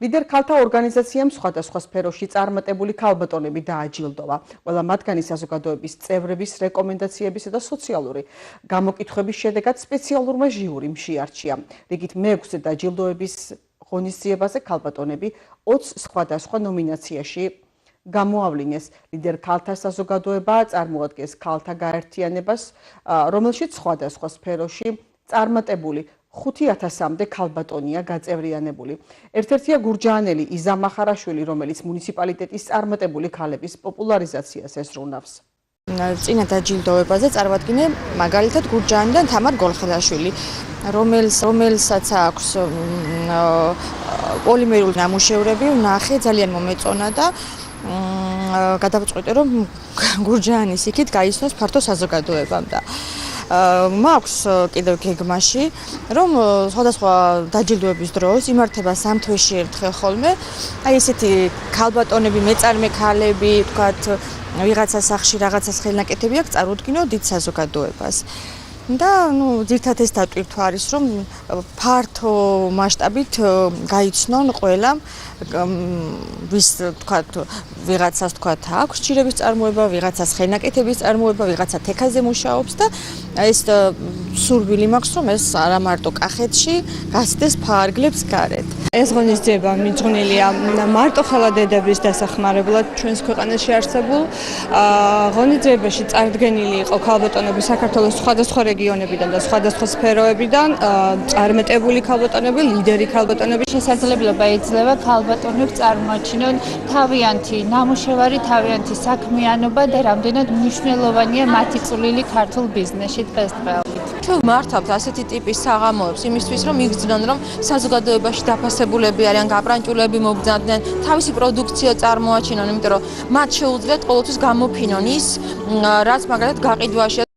ლიდერ ქალთა ორგანიზაციამ სხვადასხვა სფეროში წარმატებული ქალბატონები დააჯილდოვა. ყველა მათგანი საზოგადოების წევრების რეკომენდაციებისა და სოციალური გამოკითხვების შედეგად სპეციალურმა ჟიურიმ შეარჩია. რიგით მეექვსე დაჯილდოების ღონისძიებაზე ქალბატონები 20 სხვადასხვა ნომინაციაში გამოავლინეს. ლიდერ ქალთა საზოგადოება წარმოადგენს ქალთა გაერთიანებას, რომელშიც სხვადასხვა სფეროში წარმატებული 5000-მდე ქალბატონია გაწევრიანებული. ერთ-ერთია გურჯაანელი იზა მახარაშვილი, რომელიც მუნიციპალიტეტის წარმატებული ქალების პოპულარიზაციას ესრულავს. წინა დაჯილდოებაზე წარვადგინე მაგალითად გურჯაანიდან თამარ გოლხელაშვილი, რომელსაც აქვს პოლიმერული ნამუშევრები, ნახე, ძალიან მომეწონა და გადავწყვიტე, რომ გურჯაანის იქით გაიცნოს ფართო საზოგადოებამ და მაქვს კიდევ გეგმაში, რომ სხვადასხვა დაჯილდოების დროს იმართება 3 თვეში ერთხელ ხოლმე, აი ესეთი ქალბატონები, მეწარმე ქალები, თქვათ, ვიღაცა სახში რაღაცას ხელნაკეთები აქვს, წარუდგინო დიდ საზოგადოებას. და ძირთად ეს დატვირთვა არის, რომ ფართო მასშტაბით გაიცნონ ყველა, ვის თქვათ, ვიღაცას თქვათ აქვს ჭირების წარმოება, ვიღაცას ხელნაკეთების წარმოება, ვიღაცა თექაზე მუშაობს და ეს სურვილი მაქვს, რომ ეს არა მარტო კახეთში გასცდეს ფარგლებს გარეთ. ეს ღონისძიება მიძღვნილია მარტო ხელადედების დასახმარებლად ჩვენს ქვეყანაში არსებულ ღონისძიებაში წარდგენილი იყო ქალბატონები საქართველოს სხვადასხვა რეგიონებიდან და სხვადასხვა სფეროებიდან, წარმატებული ქალბატონები, ლიდერი ქალბატონები. შესაძლებლობა იძლევა ქალბატონებს წარმოაჩინონ თავიანთი ნამუშევარი, თავიანთი საქმიანობა და რამდენად მნიშვნელოვანია მათი წვლილი ქართულ ბიზნესში დღესდღეობით. ჩვენ მართავთ ასეთი ტიპის საღამოებს იმისთვის, რომ იგრძნონ, რომ საზოგადოებაში დაფასებულები არიან, გაბრანჭულები მოგზავნდნენ, თავისი პროდუქცია წარმოაჩინონ, იმიტომ რომ მათ შეუძლიათ ყოველთვის გამოფინონ ის, რაც მაგალითად გაყიდვაშია.